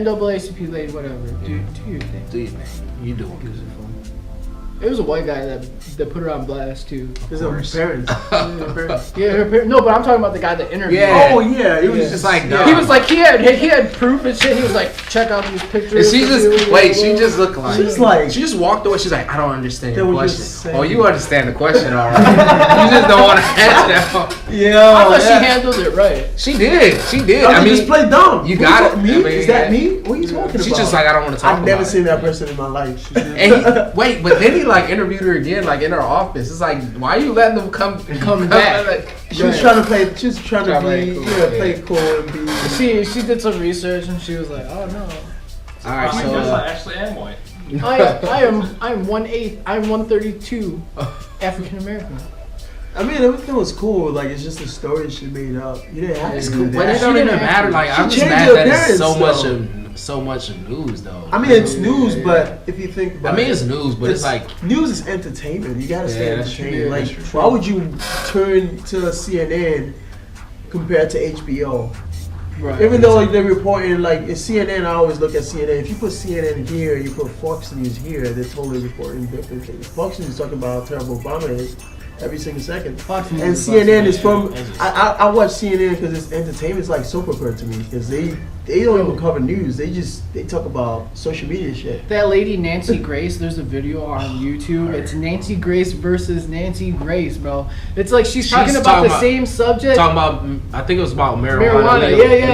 NAACP lady, whatever. Do your thing. Do your thing. You doing good. It was a white guy that put her on blast too. His own parents. Yeah, her parents. No, but I'm talking about the guy that interviewed. Yeah. Oh yeah, it was just like he was like he had proof and shit. He was like, check out these pictures. And she just looked like she just walked away. She's like, I don't understand the question. saying. Oh, you understand the question, all right? You just don't want to answer that. Yeah, I thought she handled it right. She did. I mean, just play dumb. You got it. Me? I mean, is that me? What are you talking about? She's just like, I don't want to talk. I've never seen that person in my life. But then he like interviewed her again, like in her office. It's like, why are you letting them come back? She was trying to play. She was trying to play cool and be. She did some research and she was like, oh no. All right, so I actually am white. I'm 1/8. I'm 132 African American. I mean, everything was cool. Like, it's just a story she made up. You didn't have to do that. But it don't even matter. Like, I'm just mad that it's so much of news, though. I mean, it's news, but if you think about it's news, but it's like news is entertainment. You gotta stay entertained. Like, true. why would you turn to CNN compared to HBO? Right. Even though they're reporting, like, it's CNN, I always look at CNN. If you put CNN here and you put Fox News here, they're totally reporting different things. Fox News is talking about how terrible Obama is every single second. And CNN is from, I watch CNN because it's entertainment. It's like soap opera to me because they don't even cover news. They talk about social media shit. That lady Nancy Grace, there's a video on YouTube. It's Nancy Grace versus Nancy Grace, bro. It's like she's talking about the same subject. Talking about, I think it was about marijuana.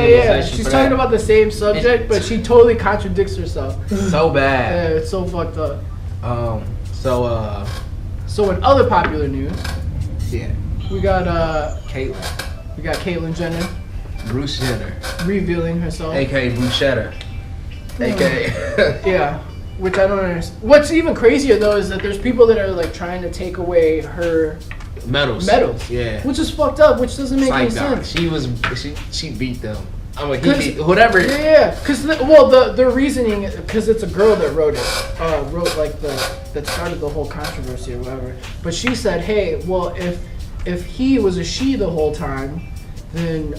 Yeah. She's talking about the same subject, but she totally contradicts herself. So bad. Yeah, it's so fucked up. So in other popular news, we got Caitlyn. We got Caitlyn Jenner. Bruce Jenner. Revealing herself. AKA Bruschetta. AKA. Yeah. Which I don't understand. What's even crazier though is that there's people that are like trying to take away her medals. Yeah. Which is fucked up, which doesn't make any sense. She beat them. I mean, whatever. Yeah, because the reasoning, because it's a girl that wrote like that started the whole controversy or whatever. But she said, hey, well, if he was a she the whole time, then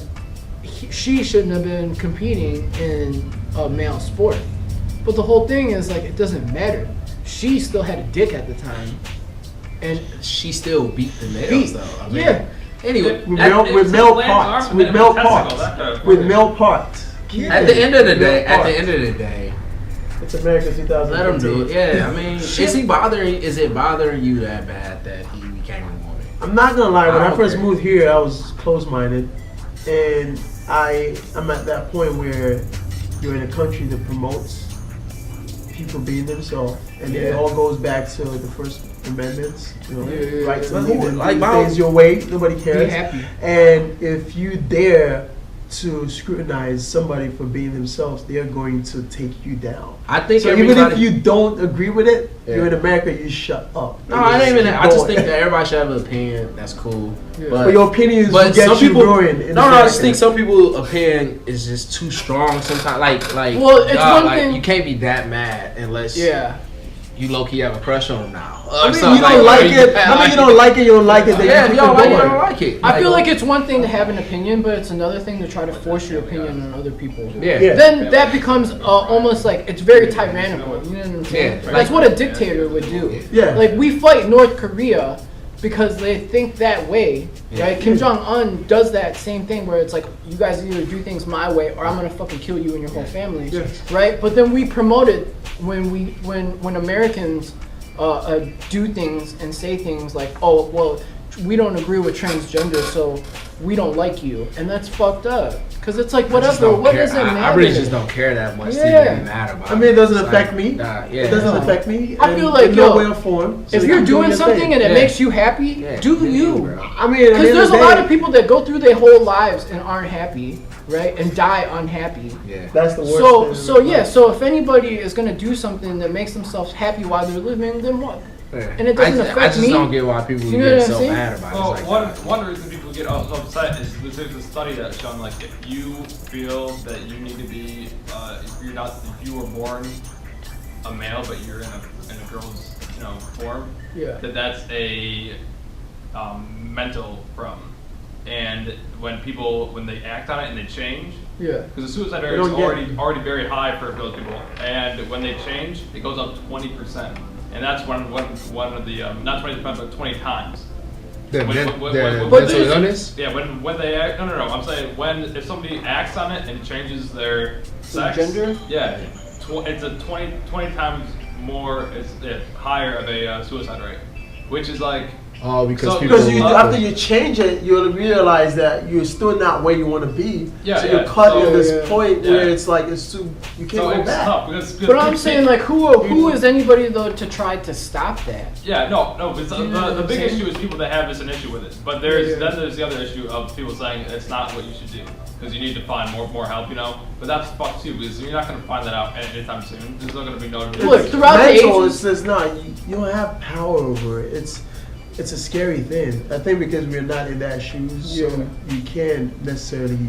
she shouldn't have been competing in a male sport. But the whole thing is like it doesn't matter. She still had a dick at the time, and she still beat the males though. I mean, yeah. Anyway, with male parts. At the end of the day, it's America 2000. Let him do it. Yeah, I mean, is it bothering you that bad that he became a woman? I'm not gonna lie. When I first moved here, I was closed-minded, and I'm at that point where you're in a country that promotes people being themselves, and it all goes back to the First Amendments, right to leave things your way, nobody cares. Be happy. And if you dare to scrutinize somebody for being themselves, they're going to take you down. I think so. Even if you don't agree with it, you're in America. You shut up. No, I don't even. I just think that everybody should have an opinion. That's cool. Yeah. But your opinions will get you ruined. I just think some people's opinion is just too strong sometimes. Like, well, it's one thing. You can't be that mad unless you low key have a crush on him now. I mean, you don't like it. I mean, you don't like it. You don't like it. Yeah, you don't like it. I feel like it's one thing to have an opinion, but it's another thing to try to force your opinion on other people. Yeah. Then that becomes almost like it's very tyrannical. You know what I'm saying? Yeah. That's what a dictator would do. Yeah. Like we fight North Korea because they think that way, right? Kim Jong-un does that same thing where it's like, you guys either do things my way or I'm gonna fucking kill you and your whole family, right? But then we promote it when Americans do things and say things like, oh, well, we don't agree with transgender, so we don't like you, and that's fucked up. Because it's like, whatever, what does it matter? I really just don't care that much to even matter about it. I mean, it doesn't affect me. It doesn't affect me. I feel like, no way or form. If you're doing something and it makes you happy, do you. I mean, because there's a lot of people that go through their whole lives and aren't happy, right? And die unhappy. Yeah. That's the worst thing. So if anybody is going to do something that makes themselves happy while they're living, then what? Yeah. And it doesn't affect me. I just don't get why people get so mad about it. Well, one reason people get so upset is there's a study that's shown like if you feel that you need to be, if you were born a male but you're in a girl's form, that's a mental problem. And when they act on it and they change, Yeah. Because the suicide rate is already very high for those people, and when they change, it goes up 20%, and that's one of the not 20%, but 20 times. Mental illness? Yeah, when they act. No. I'm saying if somebody acts on it and changes their sex, gender. Yeah, it's a 20 times more. It's higher of a suicide rate, which is like. Oh, because after you change it, you'll realize that you're still not where you want to be. Yeah, so you're caught in this point where it's like you can't go back. Tough but I'm saying like who is anybody though to try to stop that? Yeah, no. But the big issue is people that have an issue with it. But there's the other issue of people saying it's not what you should do because you need to find more help, But that's fucked too because you're not going to find that out anytime soon. There's not going to be no. Look, throughout the ages, it's not. You don't have power over it. It's a scary thing. I think because we're not in that shoes, so you can't necessarily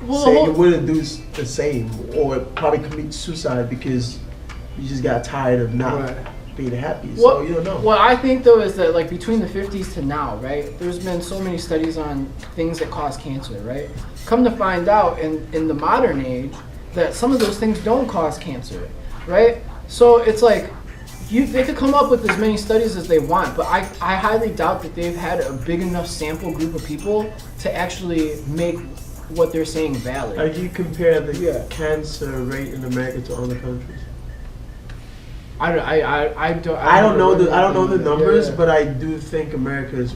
say you wouldn't do the same or probably commit suicide because you just got tired of not being happy. So you don't know. What I think though is that like between the 50s to now, right? There's been so many studies on things that cause cancer, right? Come to find out in the modern age that some of those things don't cause cancer, right? So it's like. They could come up with as many studies as they want, but I highly doubt that they've had a big enough sample group of people to actually make what they're saying valid. How do you compare the cancer rate in America to other countries? I don't know the numbers, but I do think America is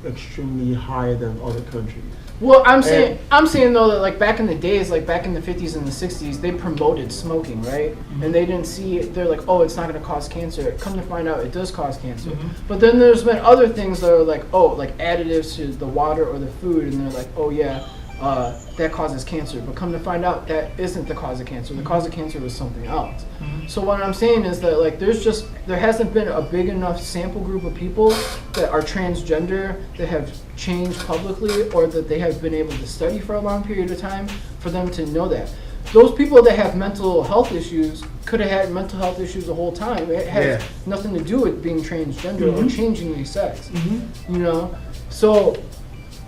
extremely higher than other countries. Well, I'm saying though that like back in the days, like back in the 50s and the 60s, they promoted smoking, right? Mm-hmm. And they didn't see it. They're like, oh, it's not going to cause cancer. Come to find out, it does cause cancer. Mm-hmm. But then there's been other things that are like, oh, like additives to the water or the food, and they're like, oh yeah, that causes cancer. But come to find out, that isn't the cause of cancer. The cause of cancer was something else. Mm-hmm. So what I'm saying is that like there hasn't been a big enough sample group of people that are transgender that have changed publicly or that they have been able to study for a long period of time for them to know that. Those people that have mental health issues could have had mental health issues the whole time. It has nothing to do with being transgender or changing their sex. Mm-hmm. So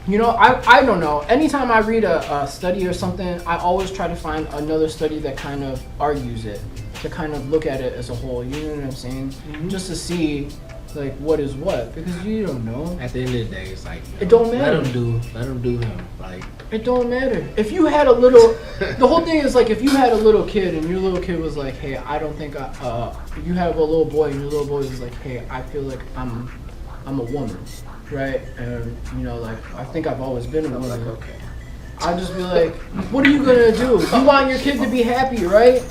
I don't know. Anytime I read a study or something, I always try to find another study that kind of argues it, to kind of look at it as a whole. You know what I'm saying? Mm-hmm. Just to see like what is what, because you don't know. At the end of the day, it's like it don't matter. Let him do him. Like it don't matter. If you had a little, the whole thing is like if you had a little kid and your little kid was like, hey, I don't think if you have a little boy and your little boy is like, hey, I feel like I'm a woman, right? And like I think I've always been a woman. Like, okay. I'd just be like, what are you gonna do? You want your kid to be happy, right?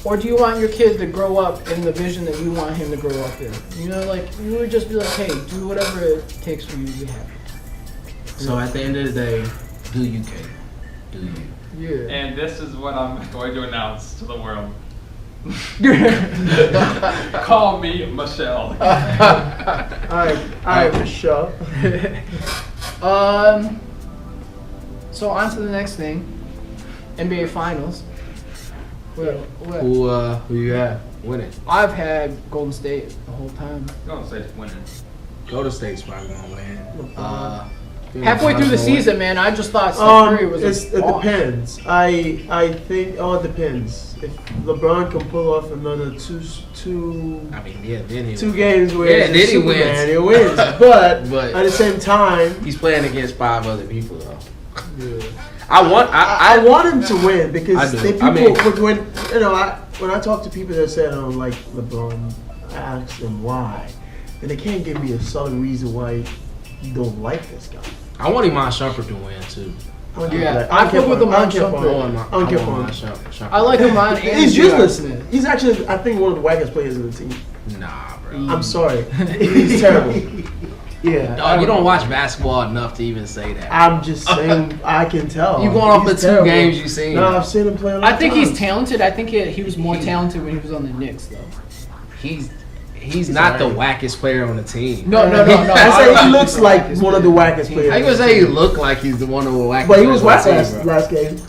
Or do you want your kid to grow up in the vision that you want him to grow up in? Like, you would just be like, hey, do whatever it takes for you to be happy. So at the end of the day, do you, Kate? Do you? Yeah. And this is what I'm going to announce to the world. Call me Michelle. Alright, Michelle. So on to the next thing. NBA Finals. Who you have winning? I've had Golden State the whole time. Golden State's winning. Golden State's probably gonna win. Halfway through the season, man, I just thought Steph Curry was it depends. I think it depends. If LeBron can pull off another two games where then he wins. He wins. But at the same time, he's playing against 5 other people though. Yeah. I want him to win because when I talk to people that said like LeBron, I ask them why, and they can't give me a solid reason why you don't like this guy. I want Iman Shumpert to win too. I fuck with Iman Shumpert. I don't care for him. I like Iman. He's useless. He's actually, I think, one of the wackest players in the team. Nah, bro. I'm sorry. He's terrible. Yeah. Dog, you don't watch basketball enough to even say that. I'm just saying, I can tell. You going off the 2 games you seen? No, I've seen him play a lot. I think he's talented. I think he was more talented when he was on the Knicks, though. He's not the wackest player on the team. No. I say he looks like one of the wackest players. I ain't gonna say he looked like he's the one of the wackest. But he was whack last game.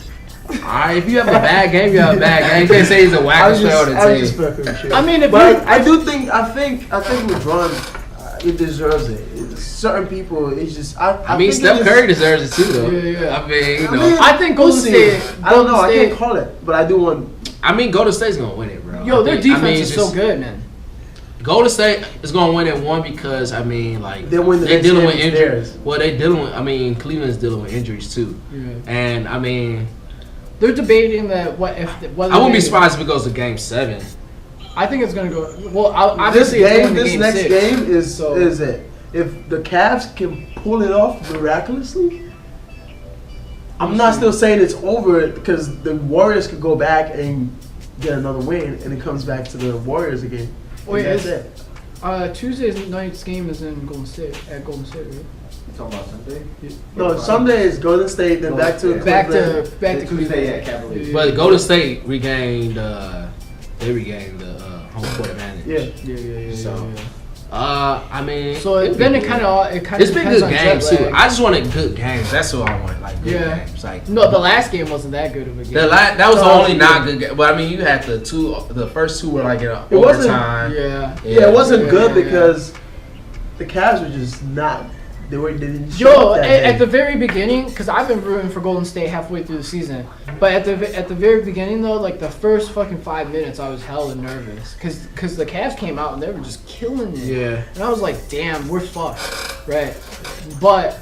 Alright, if you have a bad game, you have a bad game. You can't say he's a wackest player on the team. I mean, I think LeBron, he deserves it. certain people, it's just I mean, think Steph it Curry deserves it too, though. Yeah. I mean, you know. I think Golden State. I don't know. I can't call it, but I do want. I mean, Golden State's gonna win it, bro. Yo, their defense I mean, is so good, man. Golden State is gonna win it one because I mean, like They win the they're next dealing game, with it's injuries. theirs. Well, they dealing with. I mean, Cleveland's dealing with injuries too. Yeah. And I mean, They're debating that whether I wouldn't be they- surprised if it goes to Game 7. I think it's gonna go. Well, This obviously, it's going game, to this game next 6, game is so- it. If the Cavs can pull it off miraculously, I'm not still saying it's over because the Warriors could go back and get another win, and it comes back to the Warriors again. Wait, And that's is it. Tuesday's night's game is in Golden State at Golden State, right? You talking about Sunday? No, Sunday is Golden State, then back to Back Cleveland. to Tuesday, Cleveland. yeah, Cavaliers. But Golden State regained. They regained the home court advantage. Yeah. So, I mean, So it'll then be it good. kind of It's been depends good on games jet too. lag. I just wanted good games. That's what I want. Like good Yeah. games. Like No, the last game wasn't that good of a game. that was the No, only yeah. not good game. But I mean, you had the first two were like in It wasn't- overtime. Yeah. Yeah, it wasn't Yeah, good yeah. because the Cavs were just not. They didn't show Yo, up that at the day. very beginning, because I've been rooting for Golden State halfway through the season, but at the very beginning though, like the first fucking 5 minutes, I was hella nervous, because the Cavs came out and they were just killing it. Yeah. And I was like, damn, we're fucked, right? But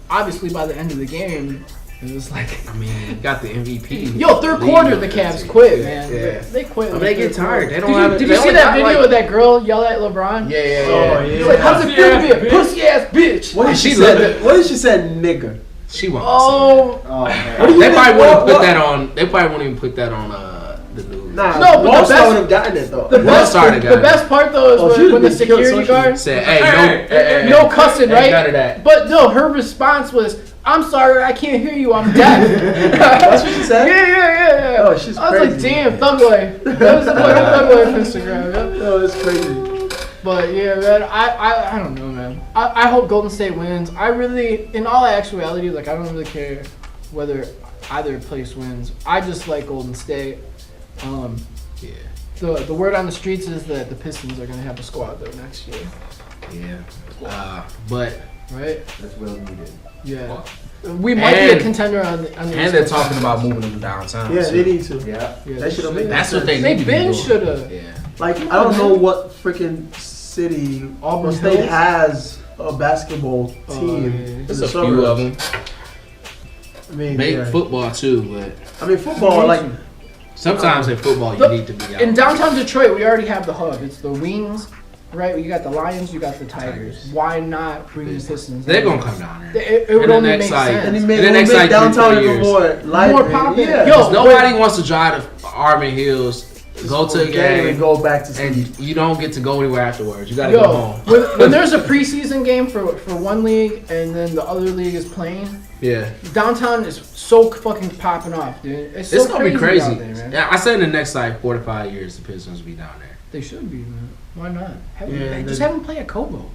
obviously by the end of the game, it was like, I mean, you got the MVP. yo, third quarter the Cavs quit, man. Yeah. They quit. I in mean, they the get third tired. quarter. They don't Did have. you, did they you see only that got, video like- of that girl yell at LeBron? Yeah. Oh, yeah. He's like, how's it feel to be a pussy ass bitch? What did she she lived say? it. What did she say, nigga? She won't. Oh. Oh, man. What do you They think- probably wouldn't what- put what- that on. They probably wouldn't even put that on the news. Nah, No, but the Wall best- Star would have gotten it though. The One best, star to the guy. best part though is Oh, she when the would've been killed security socially. guard Said, Hey, no cussing, Ain't right? none of that. But no, her response was, "I'm sorry, I can't hear you. I'm deaf." That's what she said? Yeah. Oh, she's I was like, crazy. damn, thug life. That was the fucking thug life Instagram. Yeah. Oh, it's crazy. But yeah, man, I don't know, man. I hope Golden State wins. I really, in all actuality, like I don't really care whether either place wins. I just like Golden State. Yeah. The word on the streets is that the Pistons are gonna have a squad though next year, Yeah. But right? That's well needed. Yeah. We might be a And- contender on the and East they're Coast. talking about moving them downtown. Yeah, too. they need to. Yeah. Yeah, They should've made That's what they They need to be been doing. shoulda. Yeah. Like, I don't know what freaking city Auburn State Hills? has a basketball Oh, team. yeah. in There's the a few of them. I mean, Maybe yeah. football too, but I mean, football, like, sometimes in football you Look, need to be out. In downtown Detroit, we already have the hub. It's the Wings, right? You got the Lions, you got the Tigers. Tigers. Why not bring the Pistons? They're in? gonna come down there. It would And the only next make site- sense. and he And made, then next, make like, downtown 3-4 even years. more lively. poppin'. Yeah. Yo, 'Cause nobody wants to drive to Arbor Hills, go to a and game, go back to sleep. and you don't get to go anywhere afterwards. You gotta go Yo, home. when there's a preseason game for one league and then the other league is playing, Yeah. downtown is so fucking popping off, dude. It's so It's gonna be crazy. out there, man. Yeah, I say in the next like 4 to 5 years, the Pistons will be down there. They should be, man. Why not? Yeah, Just they- have them play at Kobo.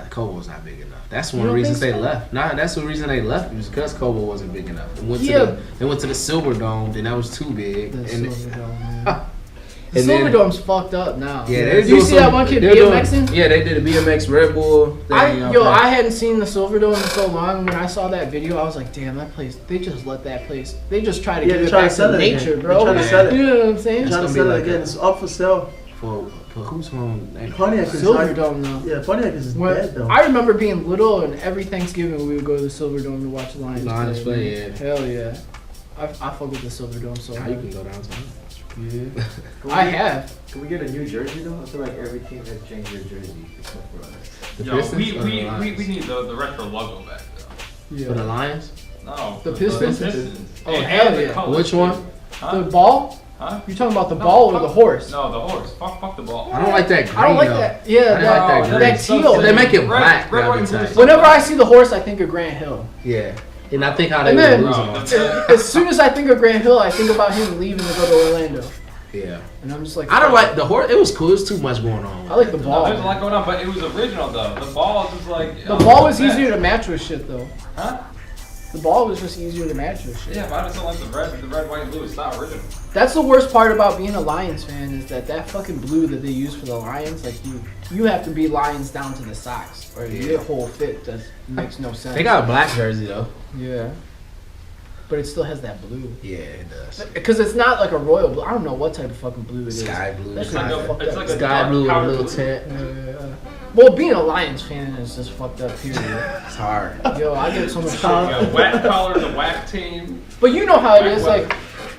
Cobo's not big enough. That's You one don't reason think they so? left. Nah, that's the reason they left. It was because Cobo wasn't big enough. Yeah. They went to the Silver Dome, then that was too big. The And Silver Dome, man. The And Silver then- Dome's fucked up now. yeah, Did you see that one kid BMXing? Yeah, they did a BMX Red Bull thing. I hadn't seen the Silver Dome in so long. When I saw that video, I was like, damn, that place, they just let that place, they just try to Yeah, give they're it trying back to sell to it nature, again. bro. They're trying to sell it. You know what I'm saying? Trying to gonna be sell it like again. a- It's up for sale. for who's home? Pontiac is Silver not- Dome, though. Yeah, Pontiac is When- dead though. I remember being little, and every Thanksgiving we would go to the Silver Dome to watch the Lions, Lions play, man. Hell yeah. I fuck with the Silver Dome so How you hard. can go downtown? Yeah. Can we I get- have. Can we get a new jersey though? I feel like every team has changed their jersey except for us. The Yo, Pistons we or the Lions? need the retro logo back though. Yeah. For the Lions? No. The for Pistons? Oh, hell yeah. colors, Which one? too. Huh? The ball? Huh? You talking about the No, ball or fuck- the horse? No, the horse. Fuck the ball. I don't like that green. I don't like though. that. Yeah, I don't like that that green. teal. If they make it Red- black, red, that'd white, be and blue tight. is Whenever I see the horse, I think of Grant Hill. Yeah. And I think how they And were then- losing Bro, on that's- As soon as I think of Grant Hill, I think about him leaving to go to Orlando. Yeah. And I'm just like, I don't like the horse. It was cool. It was too much going on. I like the No, ball. there's a lot going on, but it was original though. The ball is just like The ball was easier to match with shit though. Huh? The ball was just easier to match with shit. Yeah, but I just don't like the red, white, and blue. It's not original. That's the worst part about being a Lions fan is that fucking blue that they use for the Lions, like you have to be Lions down to the socks, or your whole fit just makes no sense. They got a black jersey though. Yeah. But it still has that blue. Yeah, it does. Because it's not like a royal blue. I don't know what type of fucking blue it is. Sky blue. That's It's like a Sky dark blue with a powder little blue. tint. Well, being a Lions fan is just fucked up, period. It's hard. Yo, I get so much shit. You got whack collar, the whack team. But you know how it is,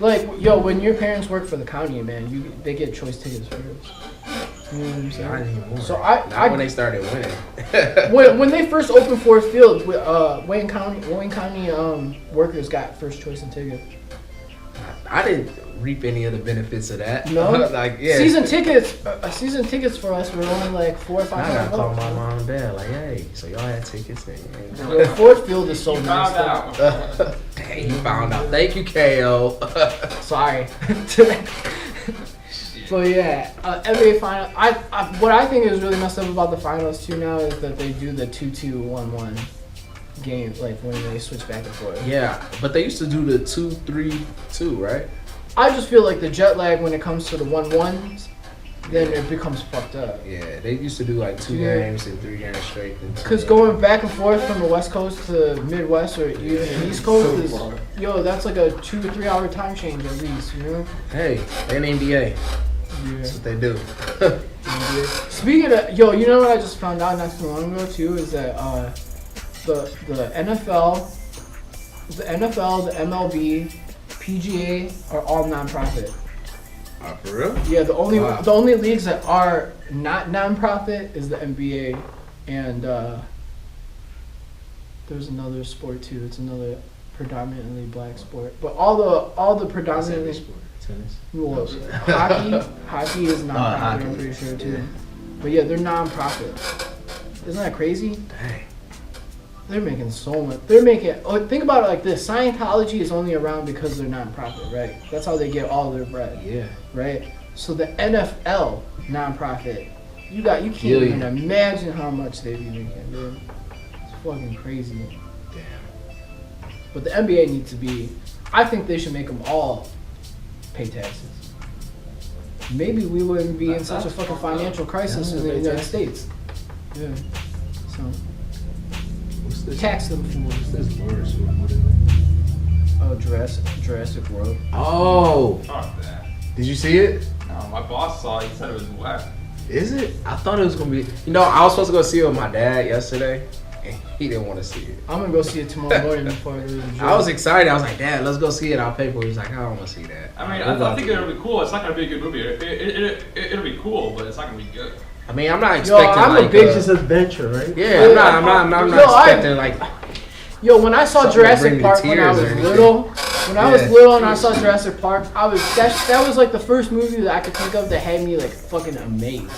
like, yo, when your parents work for the county, man, they get choice tickets for this. You know what I'm saying? Not anymore. So Not when they started winning. when they first opened Ford Field, Wayne County workers got first choice in tickets. I didn't reap any of the benefits of that. No, like yeah. Season tickets for us were only like $400 or $500. I gotta call my mom and dad like, hey, so y'all had tickets? And, Yo, Ford Field is so You nice. found though. out. dang, you found out. Thank you, KO. Sorry. But yeah, NBA final. What I think is really messed up about the finals too now is that they do the 2-2-1-1 game, like when they switch back and forth. Yeah, but they used to do the 2-3-2, right? I just feel like the jet lag when it comes to the 1-1s, then it becomes fucked up. Yeah, they used to do like 2 Yeah. games and 3 games straight. Cause going back and forth from the West Coast to Midwest or even the East Coast is, that's like a 2 to 3 hour time change at least, you know? Hey, NBA. Yeah. That's what they do. Speaking of, you know what I just found out not too long ago too is that the NFL, the MLB, PGA are all non-profit. For real? Yeah, the only leagues that are not non-profit is the NBA, and there's another sport too. It's another predominantly black sport, but all the predominantly Tennis. well, hockey is non-profit. I'm pretty sure too. Yeah. But yeah, they're non-profit. Isn't that crazy? Dang. They're making so much. Think about it like this: Scientology is only around because they're non-profit, right? That's how they get all their bread. Yeah. Right? So the NFL nonprofit, you can't even imagine how much they be making, dude. It's fucking crazy. Damn. But the NBA needs to be, I think they should make them all pay taxes. Maybe we wouldn't be in such a fucking financial crisis in the United States. Yeah. So, What's this? tax them What's fools. this verse? What is it? Oh, Jurassic World. Oh, Fuck that. did you see it? No, my boss saw it. He said it was whack. Is it? I thought it was gonna be. I was supposed to go see it with my dad yesterday, and he didn't want to see it. I'm gonna go see it tomorrow morning before I go to the gym. I was excited. I was like, Dad, let's go see it. I'll pay for it. He's like, I don't want to see that. I mean, I think it'll be cool. It's not gonna be a good movie. It'll be cool, but it's not gonna be good. I mean, I'm not expecting I'm a like big It's just adventure, right? yeah, I'm not expecting like. Yo, when I saw Something to Jurassic bring me Park when I tears or was anything. little, and I Yeah. saw Jurassic Park, that was like the first movie that I could think of that had me like fucking amazed.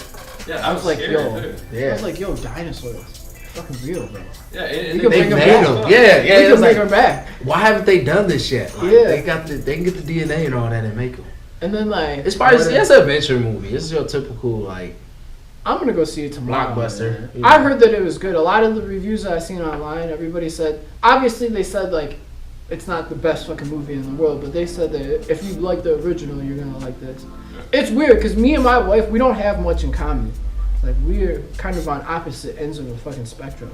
Yeah, I was like, scared, yo, too. Yeah. I was like, yo, dinosaurs, fucking real, bro. Yeah, You and can They bring 'em made back. them. Yeah, We yeah. It can was bring like, her back, why haven't they done this yet? Like, Yeah. they can get the DNA and all that and make them. and then like It's probably it's an adventure movie. It's your typical like. I'm gonna go see it tomorrow. Blockbuster. man. Yeah. I heard that it was good. A lot of the reviews that I seen online, everybody said. Obviously, they said like it's not the best fucking movie in the world, but they said that if you like the original, you're gonna like this. It's weird because me and my wife, we don't have much in common. Like we're kind of on opposite ends of the fucking spectrum,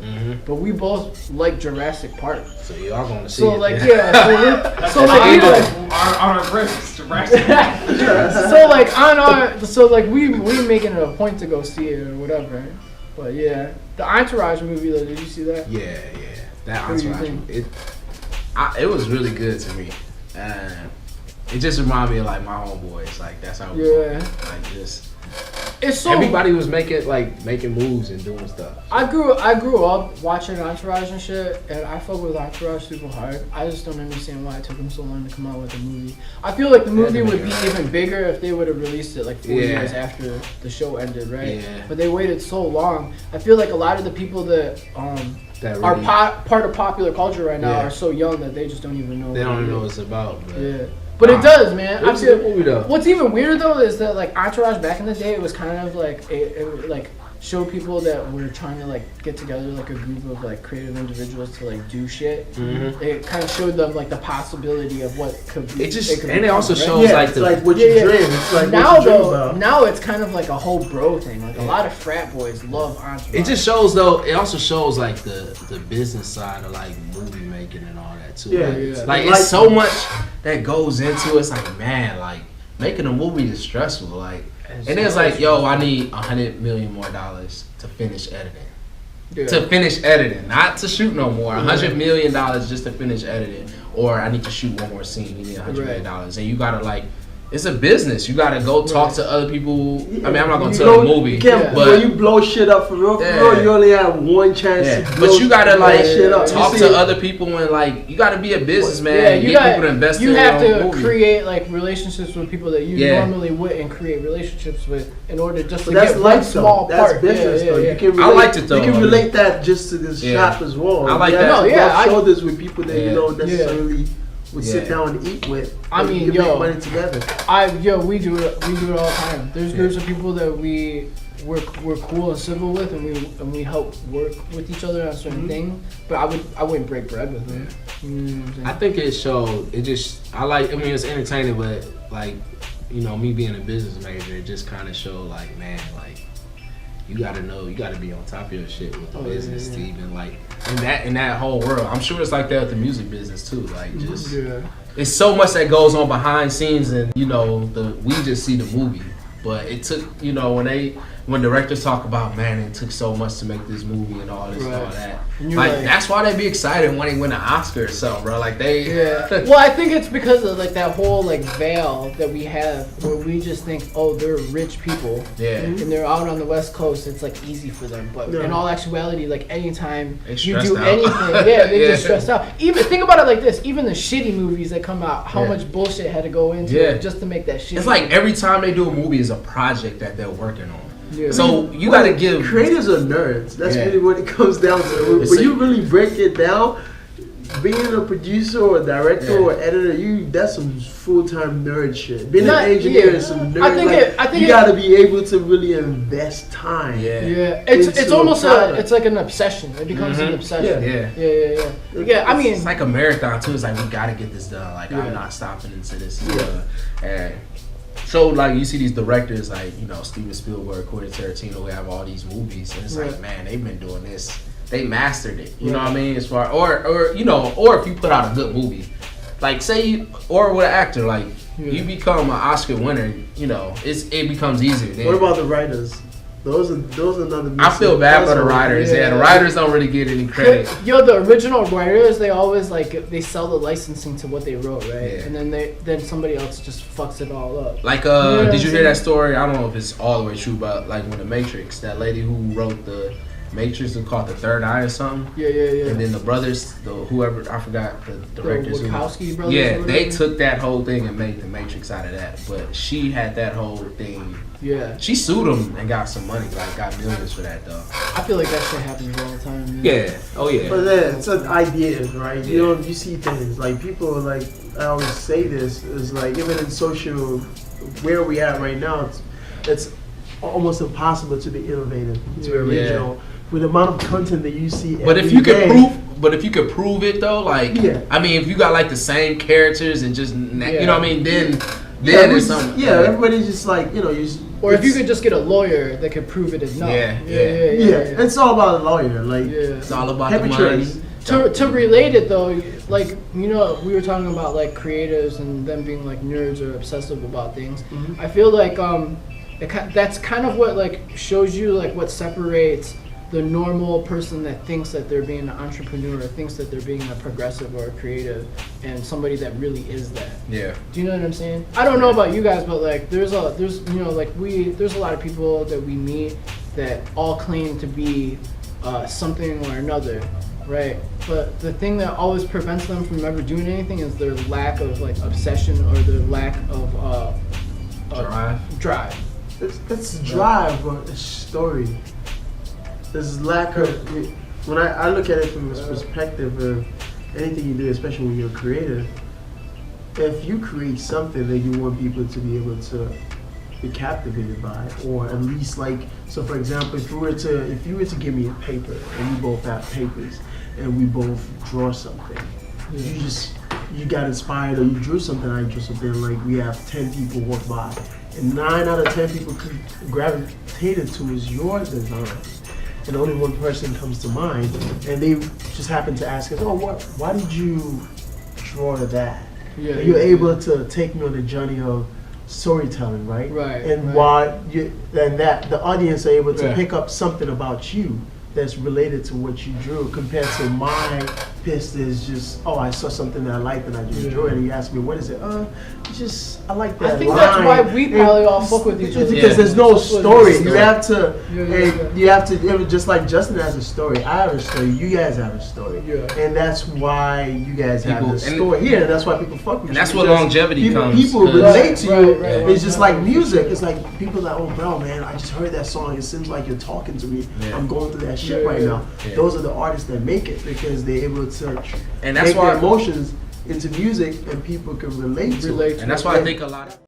but we both like Jurassic Park. So y'all gonna see So it. like yeah, so like we like. on our breaks, Jurassic. So like we making it a point to go see it or whatever. But yeah, the Entourage movie though, did you see that? Yeah. That What do you Entourage. think? It was really good to me. It just reminded me of like my homeboys. Like that's how. Yeah. Like just. It's so. Everybody was making moves and doing stuff. I grew up watching Entourage and shit, and I fuck with Entourage super hard. I just don't understand why it took them so long to come out with a movie. I feel like the movie would be even bigger if they would have released it like 4 years after the show ended, right? Yeah. But they waited so long. I feel like a lot of the people that That are really, part of popular culture right now Yeah. are so young that they just don't even know. they don't what even it know what is. it's about. But Yeah. But it does, man. It was a good movie though. What's even weirder though is that like Entourage back in the day, it was kind of like show people that we're trying to like get together like a group of like creative individuals to like do shit. It kind of showed them like the possibility of what could be. It also shows Yeah, like it's like what you dream. It's like now what you dream though, about. now it's kind of like a whole bro thing. Like a lot of frat boys love Entourage. it just shows though. It also shows like the business side of like movie making and all that too. Yeah, Like it's so much that goes into it. It's like, man, like making a movie is stressful. Like, and then it's like, yo, I need $100 million more to finish editing. Yeah. To finish editing, not to shoot no more. $100 million just to finish editing, or I need to shoot one more scene. You need $100 million, and you gotta like. It's a business. You gotta go talk to other people. I mean, I'm not gonna tell the movie, but but when you blow shit up for real, you only have one chance to blow but you gotta like shit up. talk to other people and like you gotta be a businessman. you get people to invest in you have your to movie. create like relationships with people that you normally wouldn't create relationships with in order just to that's get life one small though. part. That's business though. You can relate, I liked it though. You can relate that just to this shop as well. I like you that. have to No, rub shoulders with people that you don't necessarily would sit Yeah. down and eat with. I mean, you can make money together. We do it all the time. There's groups of people that we're cool and civil with, and we help work with each other on certain things. But I wouldn't break bread with them. You know what I'm saying? I think it showed. I mean, it's entertaining, but like, you know, me being a business major, it just kind of showed like, man, like. You gotta be on top of your shit with the business to even like in that whole world. I'm sure it's like that with the music business too. Like just it's so much that goes on behind scenes, and you know we just see the movie, but it took when directors talk about, man, it took so much to make this movie and all this and all that. Like that's why they be excited when they win an Oscar or something, bro. Like they Well, I think it's because of like that whole like veil that we have where we just think, oh, they're rich people. And they're out on the West Coast, it's like easy for them. But in all actuality, like anytime you do anything, they just stress out. Even think about it like this, even the shitty movies that come out, how much bullshit had to go into it just to make that shit. It's like every time they do a movie is a project that they're working on. Yeah. So you gotta give creators are nerds. That's really what it comes down to. When you really break it down, being a producer or a director or editor, that's some full-time nerd shit. Being an engineer is some nerd. I think you gotta be able to really invest time. It's almost it's like an obsession. It becomes an obsession. Yeah. I mean, it's like a marathon too. It's like we gotta get this done. Like I'm not stopping until this is done. And so like you see these directors like, you know, Steven Spielberg, Quentin Tarantino, we have all these movies, and it's like, man, they've been doing this. They mastered it. You know what I mean? As far or you know, or if you put out a good movie, like or with an actor, like you become an Oscar winner, you know, it becomes easier. Then. What about the writers? Those are another. I feel bad for the writers. The writers don't really get any credit. The original writers, they always like they sell the licensing to what they wrote, right? And then somebody else just fucks it all up. Like, did you hear that story? I don't know if it's all the way true, but like when The Matrix, that lady who wrote the Matrix was called The Third Eye or something. Yeah. And then the brothers, whoever, I forgot the directors. The Wachowski brothers. Yeah, they took that whole thing and made The Matrix out of that. But she had that whole thing. Yeah. She sued them and got some money, like got millions for that though. I feel like that shit happens all the time. Man. Yeah. Oh yeah. But then it's an idea, right? You see things like people are like, I always say this is like even in social, where we at right now, it's almost impossible to be innovative, to be original. With the amount of content that you see, but if you could prove it though, like I mean, if you got like the same characters and just you know what I mean, then it's something. Yeah, everybody's just like, you know, or if you could just get a lawyer that could prove it enough. Yeah. It's all about a lawyer, like it's all about the money. To relate it though, like, you know, we were talking about like creatives and them being like nerds or obsessive about things. I feel like that's kind of what like shows you like what separates the normal person that thinks that they're being an entrepreneur or thinks that they're being a progressive or a creative and somebody that really is that. Yeah. Do you know what I'm saying? I don't know about you guys, but like there's you know, like there's a lot of people that we meet that all claim to be something or another, right? But the thing that always prevents them from ever doing anything is their lack of like obsession or their lack of drive. It's drive, but it's story. There's lack of, when I look at it from this perspective of anything you do, especially when you're creative, if you create something that you want people to be able to be captivated by, or at least like, so for example, if you were to give me a paper and we both have papers and we both draw something, you got inspired or you drew something, I drew something, like we have 10 people walk by and 9 out of 10 people gravitated towards your design. And only one person comes to mind, and they just happen to ask us, "Oh, why did you draw that?" Yeah, you're able to take me on the journey of storytelling, right? Right. And right. that the audience are able to Yeah. pick up something about you that's related to what you drew, compared to my piss is just, oh, I saw something that I liked and I just drew it, and you ask me, what is it? I like that I think line. that's why we probably all fuck with each other. Because there's no story. You have to, Yeah. you have to, just like Justin has a story, I have a story, you guys have a story. Yeah. And that's why you guys have People- the story here, and that's why people fuck with you. And that's where because longevity comes, People 'cause- relate to you. Right. It's just like music. It's like people are like, oh, bro, man, I just heard that song. It seems like you're talking to me. Yeah. I'm going through that shit Yeah, right yeah. now. Yeah. Those are the artists that make it because they're able to And that's make why their emotions into music and people can relate to it. Relate to And that's it. why I think a lot of